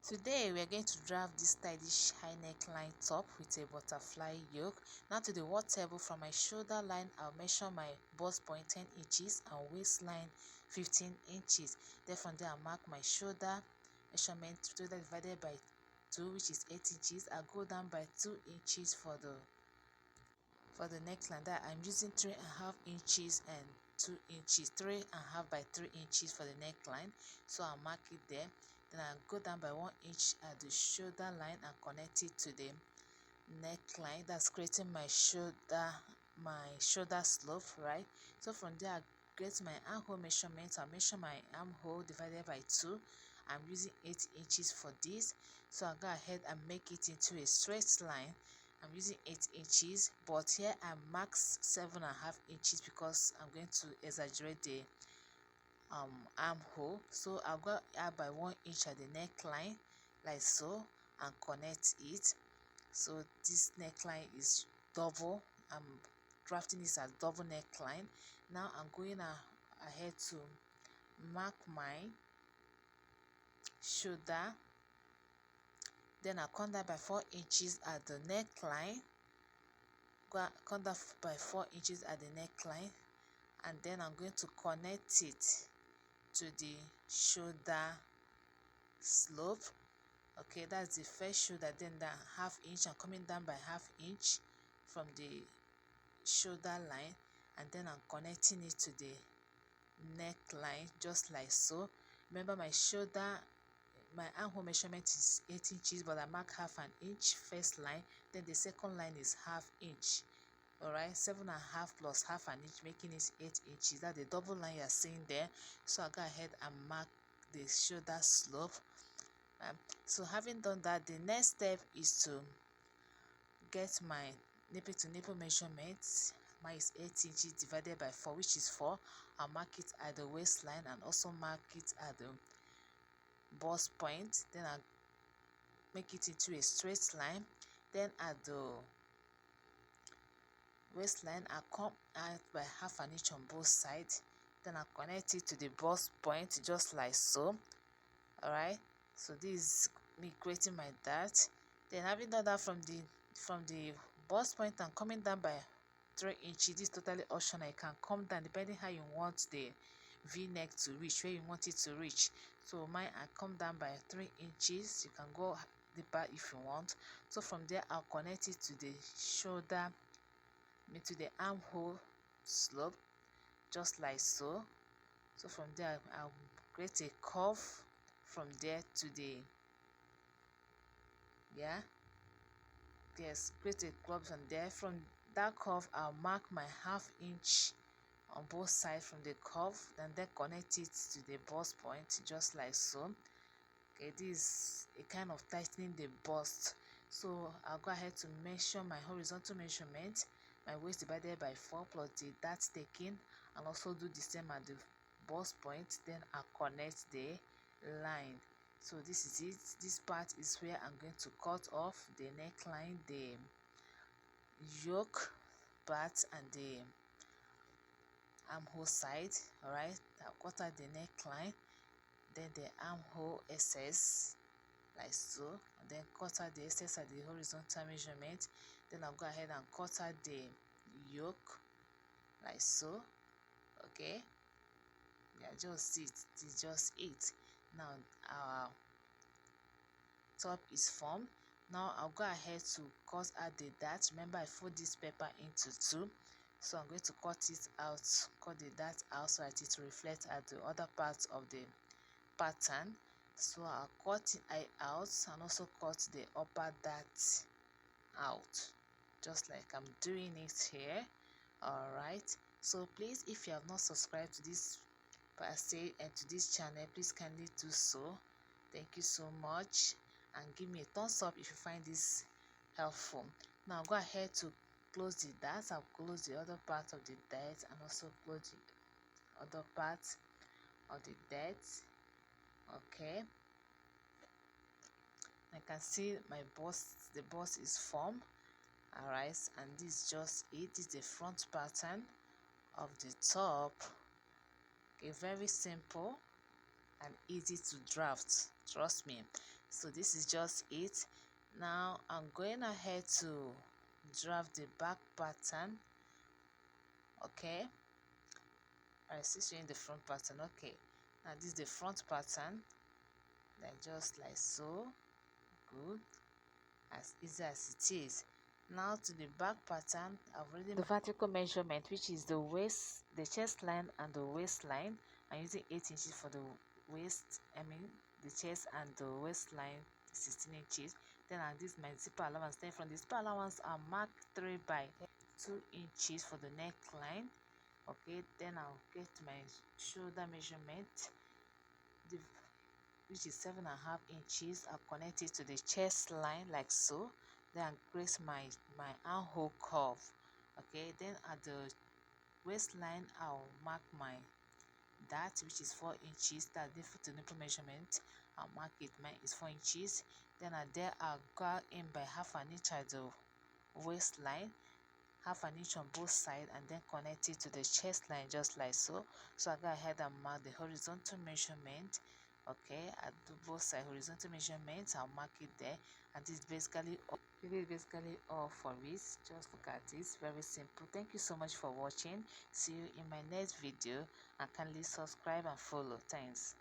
Today we are going to draft this stylish high neckline top with a butterfly yoke. Now to the waist table, from my shoulder line I'll measure my bust point 10 inches and waistline 15 inches. Then from there I'll mark my shoulder measurement divided by 2, which is 8 inches. I'll go down by 2 inches for the neckline. That I'm using 3.5 inches and 2 inches, 3.5 by 3 inches for the neckline. So I'll mark it there. Then I'll go down by 1 inch at the shoulder line and connect it to the neckline. That's creating my shoulder slope, right? So from there I'll get my armhole measurement. I'll measure my armhole divided by 2. I'm using 8 inches for this. So I'll go ahead and make it into a straight line. I'm using 8 inches, but here I max 7.5 inches because I'm going to exaggerate the armhole. So I'll go out by 1 inch at the neckline like so and connect it. So this neckline is double. I'm drafting this as double neckline. Now I'm going ahead to mark my shoulder. Then I'll come down by 4 inches at the neckline. Come down by 4 inches at the neckline, and then I'm going to connect it to the shoulder slope. Okay, that's the first shoulder. Then that ½ inch, I'm coming down by ½ inch from the shoulder line, and then I'm connecting it to the neckline just like so. Remember, my armhole measurement is 8 inches, but I mark ½ inch first line, then the second line is ½ inch. Alright, 7.5 plus ½ inch, making it 8 inches. That's the double line you're seeing there. So I'll go ahead and mark the shoulder slope. So having done that, the next step is to get my nipple to nipple measurements. Mine is 8 inches divided by 4, which is 4. I'll mark it at the waistline and also mark it at the bust point. Then I'll make it into a straight line. Then at the waistline, I'll come out by ½ inch on both sides. Then I'll connect it to the bust point just like so. Alright, so this is me creating my dart. Then having done that, from the bust point, I'm coming down by 3 inches. This is totally optional. You can come down depending how you want the v-neck to reach, where you want it to reach. So mine, I come down by 3 inches. You can go deeper if you want. So from there I'll connect it to the shoulder, to the armhole slope just like so. So from there I'll create a curve from there to the create a curve from there. From that curve I'll mark my ½ inch on both sides from the curve, and then connect it to the bust point just like so. Okay, this is a kind of tightening the bust. So I'll go ahead to measure my horizontal measurement, my waist divided by 4 plus the dart taking, and also do the same at the bust point. Then I'll connect the line. So this is it. This part is where I'm going to cut off the neckline, the yoke part, and the armhole side. Alright, I'll cut out the neckline, then the armhole excess like so, and then cut out the excess at the horizontal measurement. Then I'll go ahead and cut out the yoke like so. Okay, just it. It's just it. Now our top is formed. Now I'll go ahead to cut out the dart. Remember, I fold this paper into 2, so I'm going to cut it out, cut the dart out so that it reflects at the other part of the pattern. So I'll cut it out and also cut the upper dart out just like I'm doing it here. Alright, so please, if you have not subscribed to this passage and to this channel, please kindly do so. Thank you so much, and give me a thumbs up if you find this helpful. Now go ahead to close the dart. I'll close the other part of the dart and also close the other part of the dart. Okay, I can see my the bust is formed. Alright, and this is just it. This is the front pattern of the top. Okay, very simple and easy to draft, trust me. So this is just it. Now I'm going ahead to draft the back pattern. Okay, I see showing the front pattern. Okay, now this is the front pattern, like just like so. Good, as easy as it is. Now to the back pattern, I've already the vertical measurement, which is the waist, the chest line and the waistline. I'm using 8 inches for the waist, the chest and the waistline, 16 inches. Then I'll use my zipper allowance. Then from the zipper allowance, I'll mark 3 by 2 inches for the neckline. Okay, then I'll get my shoulder measurement, the which is 7.5 inches. I'll connect it to the chest line like so. Then I'll create my armhole curve. Okay, then at the waistline I'll mark my that, which is 4 inches. That's the foot to nipple measurement. I'll mark it, mine is 4 inches. Then at there I'll go in by half an inch at the waistline, half an inch on both sides, and then connect it to the chest line just like so. So I go ahead and mark the horizontal measurement. Okay, I do both side horizontal measurements. I'll mark it there, and this is basically all for it. Just look at this, very simple. Thank you so much for watching. See you in my next video, and kindly subscribe and follow. Thanks.